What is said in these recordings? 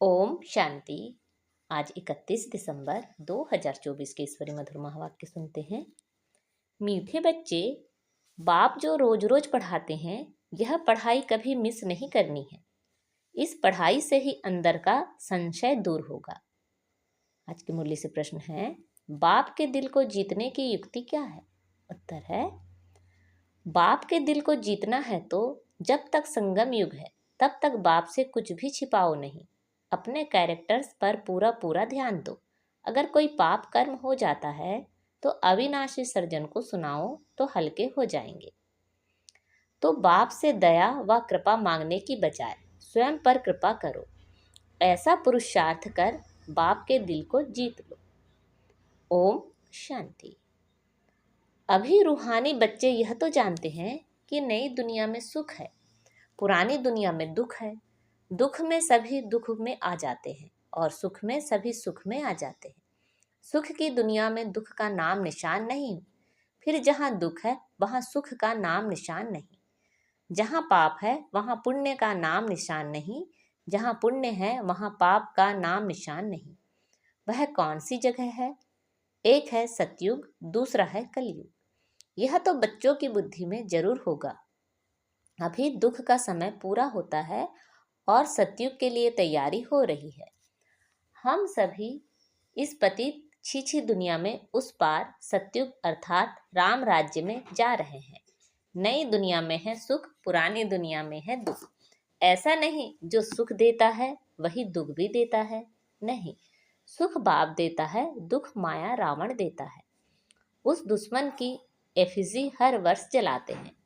ओम शांति। आज 31 दिसंबर 2024 के ईश्वरी मधुर महावाक्य सुनते हैं। मीठे बच्चे, बाप जो रोज रोज पढ़ाते हैं, यह पढ़ाई कभी मिस नहीं करनी है। इस पढ़ाई से ही अंदर का संशय दूर होगा। आज के मुरली से प्रश्न है, बाप के दिल को जीतने की युक्ति क्या है? उत्तर है, बाप के दिल को जीतना है तो जब तक संगम युग है तब तक बाप से कुछ भी छिपाओ नहीं। अपने कैरेक्टर्स पर पूरा पूरा ध्यान दो। अगर कोई पाप कर्म हो जाता है तो अविनाशी सर्जन को सुनाओ तो हल्के हो जाएंगे। तो बाप से दया व कृपा मांगने की बजाय स्वयं पर कृपा करो। ऐसा पुरुषार्थ कर बाप के दिल को जीत लो। ओम शांति। अभी रूहानी बच्चे यह तो जानते हैं कि नई दुनिया में सुख है, पुरानी दुनिया में दुख है। दुख में सभी दुख में आ जाते हैं और सुख में सभी सुख में आ जाते हैं। सुख की दुनिया में दुख का नाम निशान नहीं, फिर जहाँ दुख है वहाँ सुख का नाम निशान नहीं। जहाँ पाप है वहाँ पुण्य का नाम निशान नहीं, जहाँ पुण्य है वहाँ पाप का नाम निशान नहीं। वह कौन सी जगह है? एक है सतयुग, दूसरा है कलयुग। यह तो बच्चों की बुद्धि में जरूर होगा। अभी दुख का समय पूरा होता है और सतयुग के लिए तैयारी हो रही है। हम सभी इस पतित छीछी दुनिया में उस पार सतयुग अर्थात राम राज्य में जा रहे हैं। नई दुनिया में है सुख, पुरानी दुनिया में है दुख। ऐसा नहीं जो सुख देता है वही दुख भी देता है, नहीं। सुख बाप देता है, दुख माया रावण देता है। उस दुश्मन की एफिजी हर वर्ष जलाते हैं।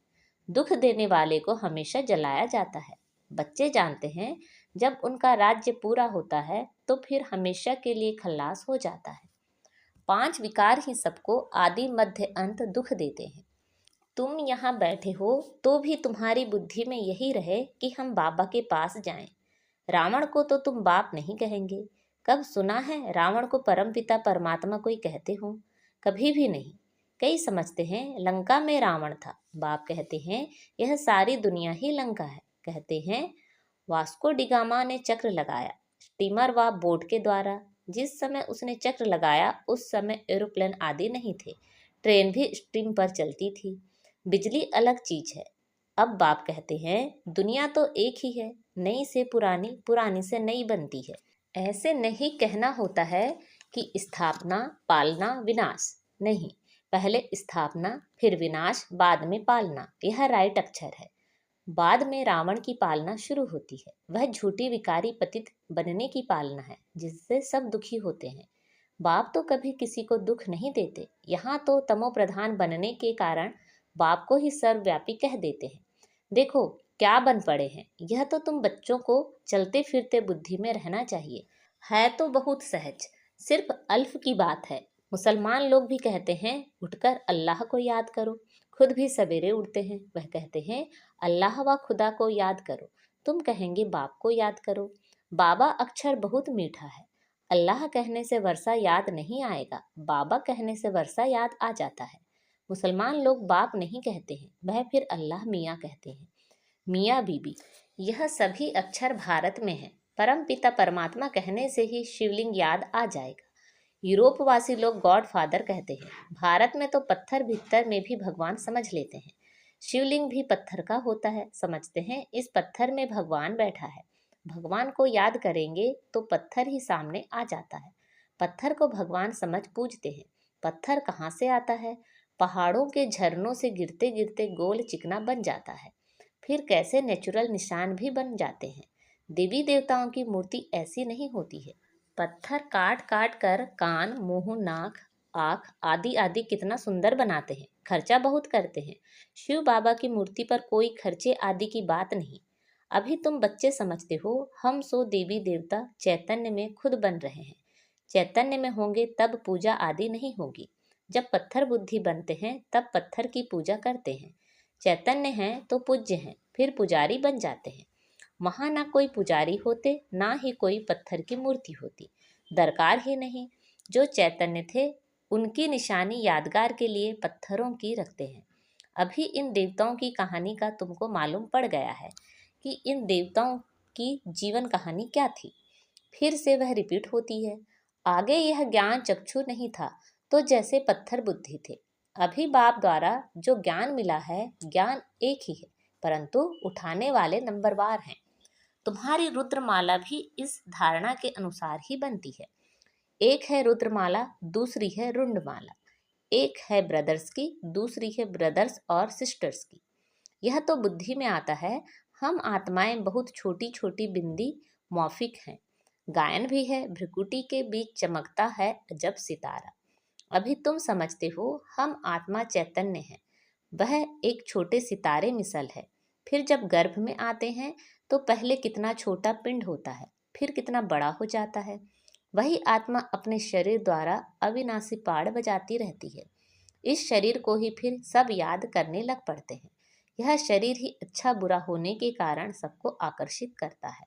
दुख देने वाले को हमेशा जलाया जाता है। बच्चे जानते हैं जब उनका राज्य पूरा होता है तो फिर हमेशा के लिए खल्लास हो जाता है। 5 विकार ही सबको आदि मध्य अंत दुख देते हैं। तुम यहाँ बैठे हो तो भी तुम्हारी बुद्धि में यही रहे कि हम बाबा के पास जाएं। रावण को तो तुम बाप नहीं कहेंगे। कब सुना है रावण को परमपिता परमात्मा कोई कहते हो? कभी भी नहीं। कई समझते हैं लंका में रावण था। बाप कहते हैं यह सारी दुनिया ही लंका है। कहते हैं वास्को डिगामा ने चक्र लगाया स्टीमर व बोट के द्वारा। जिस समय उसने चक्र लगाया उस समय एरोप्लेन आदि नहीं थे, ट्रेन भी स्टीम पर चलती थी। बिजली अलग चीज है। अब बाप कहते हैं दुनिया तो एक ही है, नई से पुरानी, पुरानी से नई बनती है। ऐसे नहीं कहना होता है कि स्थापना, पालना, विनाश। नहीं, पहले स्थापना, फिर विनाश, बाद में पालना। यह राइट अक्षर है। बाद में रावण की पालना शुरू होती है। वह झूठी विकारी पतित बनने की पालना है जिससे सब दुखी होते हैं। बाप तो कभी किसी को दुख नहीं देते। यहाँ तो तमो प्रधान बनने के कारण बाप को ही सर्वव्यापी कह देते हैं। देखो क्या बन पड़े हैं। यह तो तुम बच्चों को चलते फिरते बुद्धि में रहना चाहिए। है तो बहुत सहज, सिर्फ अल्फ की बात है। मुसलमान लोग भी कहते हैं उठकर अल्लाह को याद करो। खुद भी सवेरे उठते हैं। वह कहते हैं अल्लाह व खुदा को याद करो। तुम कहेंगे बाप को याद करो। बाबा अक्षर बहुत मीठा है। अल्लाह कहने से वर्षा याद नहीं आएगा, बाबा कहने से वर्षा याद आ जाता है। मुसलमान लोग बाप नहीं कहते हैं, वह फिर अल्लाह मियाँ कहते हैं। मियाँ बीबी, यह सभी अक्षर भारत में है। परम पिता परमात्मा कहने से ही शिवलिंग याद आ जाएगा। यूरोप वासी लोग गॉड फादर कहते हैं। भारत में तो पत्थर भीतर में भी भगवान समझ लेते हैं। शिवलिंग भी पत्थर का होता है, समझते हैं इस पत्थर में भगवान बैठा है। भगवान को याद करेंगे तो पत्थर ही सामने आ जाता है। पत्थर को भगवान समझ पूजते हैं। पत्थर कहाँ से आता है? पहाड़ों के झरनों से गिरते गिरते गोल चिकना बन जाता है, फिर कैसे नेचुरल निशान भी बन जाते हैं। देवी देवताओं की मूर्ति ऐसी नहीं होती है। पत्थर काट काट कर कान, मुंह, नाक, आँख आदि आदि कितना सुंदर बनाते हैं। खर्चा बहुत करते हैं। शिव बाबा की मूर्ति पर कोई खर्चे आदि की बात नहीं। अभी तुम बच्चे समझते हो हम सो देवी देवता चैतन्य में खुद बन रहे हैं। चैतन्य में होंगे तब पूजा आदि नहीं होगी। जब पत्थर बुद्धि बनते हैं तब पत्थर की पूजा करते हैं। चैतन्य हैं तो पूज्य हैं, फिर पुजारी बन जाते हैं। वहाँ ना कोई पुजारी होते, ना ही कोई पत्थर की मूर्ति होती, दरकार ही नहीं। जो चैतन्य थे उनकी निशानी यादगार के लिए पत्थरों की रखते हैं। अभी इन देवताओं की कहानी का तुमको मालूम पड़ गया है कि इन देवताओं की जीवन कहानी क्या थी। फिर से वह रिपीट होती है। आगे यह ज्ञान चक्षु नहीं था, तो जैसे पत्थर बुद्धि थे। अभी बाप द्वारा जो ज्ञान मिला है, ज्ञान एक ही है, परंतु उठाने वाले नंबरवार हैं। तुम्हारी रुद्रमाला भी इस धारणा के अनुसार ही बनती है। एक है रुद्रमाला, दूसरी है रुंडमाला। एक है ब्रदर्स की, दूसरी है ब्रदर्स और सिस्टर्स की। यह तो बुद्धि में आता है। हम आत्माएं बहुत छोटी छोटी बिंदी मौफिक हैं। गायन भी है, भ्रिकुटी के बीच चमकता है अजब सितारा। अभी तुम समझते हो हम आत्मा चैतन्य हैं, वह एक छोटे सितारे मिसल है। फिर जब गर्भ में आते हैं तो पहले कितना छोटा पिंड होता है, फिर कितना बड़ा हो जाता है। वही आत्मा अपने शरीर द्वारा अविनाशी पाड़ बजाती रहती है। इस शरीर को ही फिर सब याद करने लग पड़ते हैं। यह शरीर ही अच्छा बुरा होने के कारण सबको आकर्षित करता है।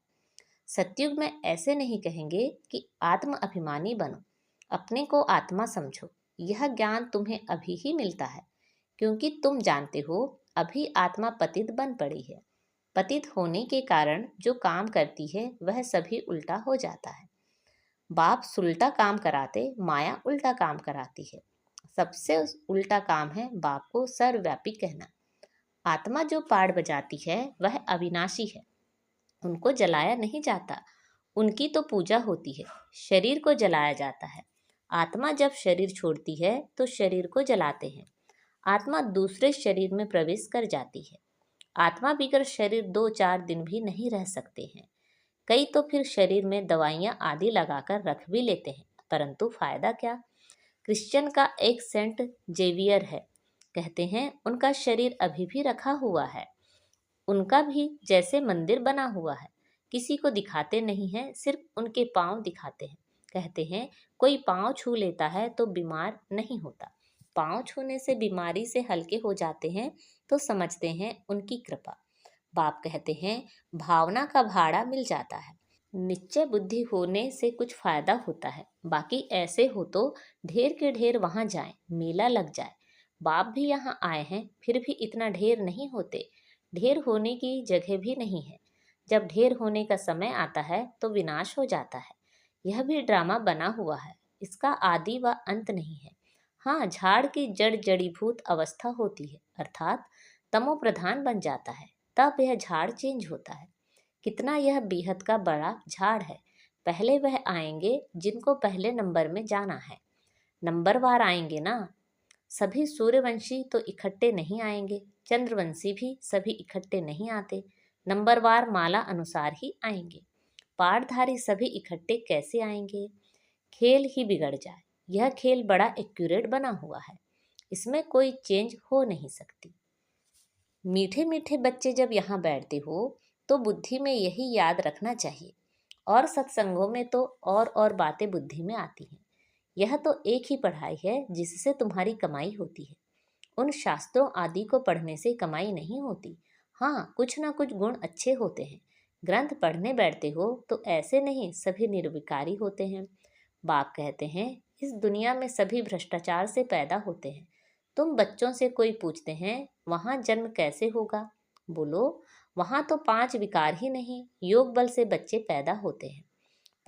सतयुग में ऐसे नहीं कहेंगे कि आत्म अभिमानी बनो, अपने को आत्मा समझो। यह ज्ञान तुम्हें अभी ही मिलता है, क्योंकि तुम जानते हो अभी आत्मा पतित बन पड़ी है। पतित होने के कारण जो काम करती है वह सभी उल्टा हो जाता है। बाप सुलटा काम कराते, माया उल्टा काम कराती है। सबसे उल्टा काम है बाप को सर्वव्यापी कहना। आत्मा जो पाड़ बजाती है वह अविनाशी है, उनको जलाया नहीं जाता, उनकी तो पूजा होती है। शरीर को जलाया जाता है। आत्मा जब शरीर छोड़ती है तो शरीर को जलाते हैं। आत्मा दूसरे शरीर में प्रवेश कर जाती है। आत्मा बिगर शरीर 2-4 दिन भी नहीं रह सकते हैं। कई तो फिर शरीर में दवाइयाँ आदि लगाकर रख भी लेते हैं, परंतु फायदा क्या। क्रिश्चियन का एक सेंट जेवियर है, कहते हैं उनका शरीर अभी भी रखा हुआ है। उनका भी जैसे मंदिर बना हुआ है। किसी को दिखाते नहीं हैं, सिर्फ उनके पाँव दिखाते हैं। कहते हैं कोई पाँव छू लेता है तो बीमार नहीं होता। पाँव छूने से बीमारी से हल्के हो जाते हैं तो समझते हैं उनकी कृपा। बाप कहते हैं भावना का भाड़ा मिल जाता है। निश्चय बुद्धि होने से कुछ फायदा होता है, बाकी ऐसे हो तो ढेर के ढेर वहाँ जाएं, मेला लग जाए। बाप भी यहाँ आए हैं, फिर भी इतना ढेर नहीं होते। ढेर होने की जगह भी नहीं है। जब ढेर होने का समय आता है तो विनाश हो जाता है। यह भी ड्रामा बना हुआ है, इसका आदि व अंत नहीं है। हाँ, झाड़ की जड़ जड़ीभूत अवस्था होती है, अर्थात तमो प्रधान बन जाता है, तब यह झाड़ चेंज होता है। कितना यह बेहद का बड़ा झाड़ है। पहले वह आएंगे जिनको पहले नंबर में जाना है। नंबरवार आएंगे ना। सभी सूर्यवंशी तो इकट्ठे नहीं आएंगे, चंद्रवंशी भी सभी इकट्ठे नहीं आते। नंबरवार माला अनुसार ही आएंगे। पाठधारी सभी इकट्ठे कैसे आएंगे। खेल ही बिगड़ जाए। यह खेल बड़ा एक्यूरेट बना हुआ है, इसमें कोई चेंज हो नहीं सकती। मीठे मीठे बच्चे जब यहाँ बैठते हो तो बुद्धि में यही याद रखना चाहिए। और सत्संगों में तो और बातें बुद्धि में आती हैं। यह तो एक ही पढ़ाई है जिससे तुम्हारी कमाई होती है। उन शास्त्रों आदि को पढ़ने से कमाई नहीं होती। हाँ, कुछ ना कुछ गुण अच्छे होते हैं। ग्रंथ पढ़ने बैठते हो तो ऐसे नहीं सभी निर्विकारी होते हैं। बाप कहते हैं इस दुनिया में सभी भ्रष्टाचार से पैदा होते हैं। तुम बच्चों से कोई पूछते हैं वहाँ जन्म कैसे होगा, बोलो वहाँ तो 5 विकार ही नहीं, योग बल से बच्चे पैदा होते हैं।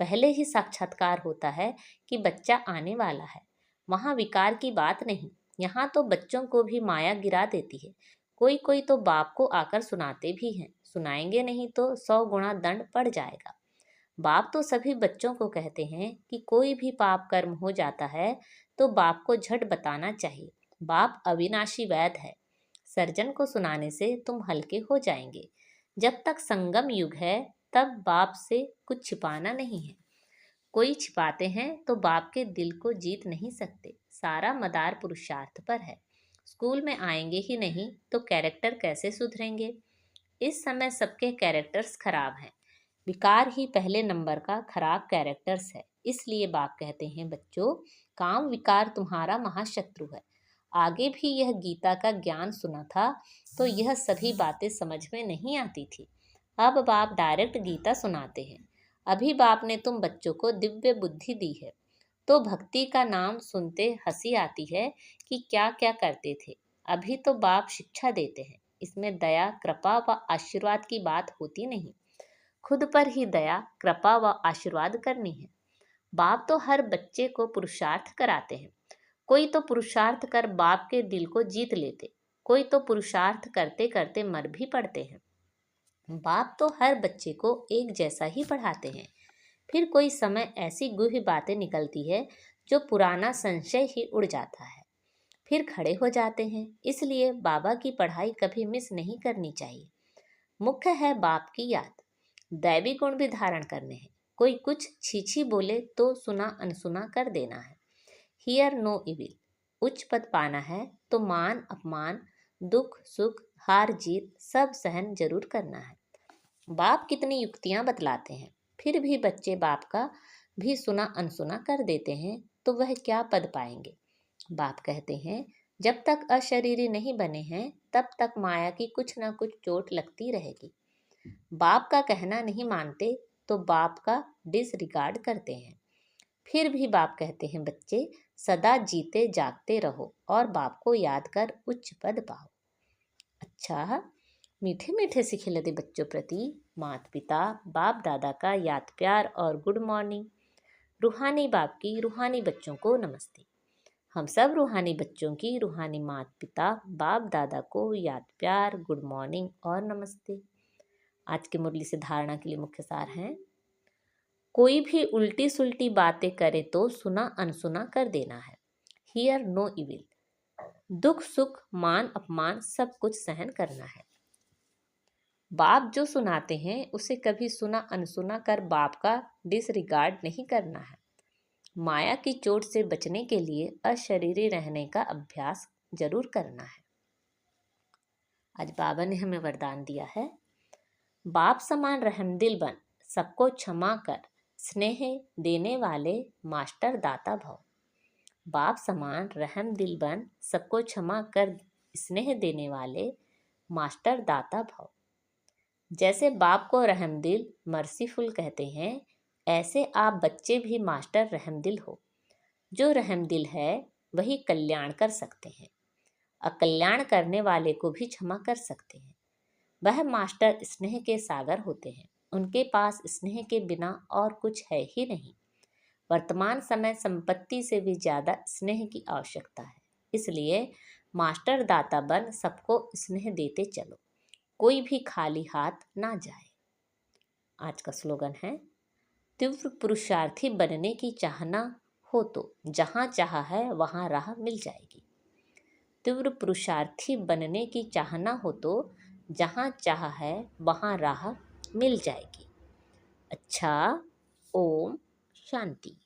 पहले ही साक्षात्कार होता है कि बच्चा आने वाला है। वहाँ विकार की बात नहीं। यहाँ तो बच्चों को भी माया गिरा देती है। कोई कोई तो बाप को आकर सुनाते भी हैं, सुनाएंगे नहीं तो 100 गुना दंड पड़ जाएगा। बाप तो सभी बच्चों को कहते हैं कि कोई भी पाप कर्म हो जाता है तो बाप को झट बताना चाहिए। बाप अविनाशी वैद है। सर्जन को सुनाने से तुम हल्के हो जाएंगे। जब तक संगम युग है तब बाप से कुछ छिपाना नहीं है। कोई छिपाते हैं तो बाप के दिल को जीत नहीं सकते। सारा मदार पुरुषार्थ पर है। स्कूल में आएंगे ही नहीं तो कैरेक्टर कैसे सुधरेंगे। इस समय सबके कैरेक्टर्स खराब हैं। विकार ही पहले नंबर का खराब कैरेक्टर्स है। इसलिए बाप कहते हैं बच्चों, काम विकार तुम्हारा महाशत्रु है। आगे भी यह गीता का ज्ञान सुना था तो यह सभी बातें समझ में नहीं आती थी। अब बाप डायरेक्ट गीता सुनाते हैं। अभी बाप ने तुम बच्चों को दिव्य बुद्धि दी है तो भक्ति का नाम सुनते हंसी आती है कि क्या क्या करते थे। अभी तो बाप शिक्षा देते हैं, इसमें दया कृपा व आशीर्वाद की बात होती नहीं। खुद पर ही दया, कृपा व आशीर्वाद करनी है। बाप तो हर बच्चे को पुरुषार्थ कराते हैं। कोई तो पुरुषार्थ कर बाप के दिल को जीत लेते, कोई तो पुरुषार्थ करते करते मर भी पड़ते हैं। बाप तो हर बच्चे को एक जैसा ही पढ़ाते हैं। फिर कोई समय ऐसी गूढ़ बातें निकलती है जो पुराना संशय ही उड़ जाता है, फिर खड़े हो जाते हैं। इसलिए बाबा की पढ़ाई कभी मिस नहीं करनी चाहिए। मुख्य है बाप की याद। दैवी गुण भी धारण करने हैं। कोई कुछ छीछी बोले तो सुना अनसुना कर देना है। Hear no evil. उच्च पद पाना है तो मान अपमान, दुख सुख, हार जीत सब सहन जरूर करना है। बाप कितनी युक्तियां बतलाते हैं, फिर भी बच्चे बाप का भी सुना अनसुना कर देते हैं तो वह क्या पद पाएंगे। बाप कहते हैं, जब तक अशरीरी नहीं बने हैं तब तक माया की कुछ ना कुछ चोट लगती रहेगी। बाप का कहना नहीं मानते तो बाप का डिसरिगार्ड करते हैं। फिर भी बाप कहते हैं, बच्चे सदा जीते जागते रहो और बाप को याद कर उच्च पद पाओ। अच्छा, मीठे मीठे से खिलते बच्चों प्रति माता पिता बाप दादा का याद प्यार और गुड मॉर्निंग। रूहानी बाप की रूहानी बच्चों को नमस्ते। हम सब रूहानी बच्चों की रूहानी माता पिता बाप दादा को याद प्यार, गुड मॉर्निंग और नमस्ते। आज की मुरली से धारणा के लिए मुख्य सार हैं। कोई भी उल्टी सुल्टी बातें करे तो सुना अनसुना कर देना है। Hear no evil. दुख सुख मान अपमान सब कुछ सहन करना है। बाप जो सुनाते हैं उसे कभी सुना अनसुना कर बाप का डिसरिगार्ड नहीं करना है। माया की चोट से बचने के लिए अशरीरी रहने का अभ्यास जरूर करना है। आज बाबा ने हमें वरदान दिया है, बाप समान रहमदिल बन, सबको क्षमा कर, स्नेह देने वाले मास्टर दाता भव। बाप समान रहमदिल बन, सबको क्षमा कर, स्नेह देने वाले मास्टर दाता भव। जैसे बाप को रहमदिल मर्सीफुल कहते हैं, ऐसे आप बच्चे भी मास्टर रहमदिल हो। जो रहमदिल है वही कल्याण कर सकते हैं, अकल्याण करने वाले को भी क्षमा कर सकते हैं। वह मास्टर स्नेह के सागर होते हैं। उनके पास स्नेह के बिना और कुछ है ही नहीं। वर्तमान समय संपत्ति से भी ज़्यादा स्नेह की आवश्यकता है। इसलिए मास्टर दाता बन सबको स्नेह देते चलो, कोई भी खाली हाथ ना जाए। आज का स्लोगन है, तीव्र पुरुषार्थी बनने की चाहना हो तो जहाँ चाहा है वहाँ राह मिल जाएगी। तीव्र पुरुषार्थी बनने की चाहना हो तो जहाँ चाहा है वहाँ राह मिल जाएगी। अच्छा, ओम शांति।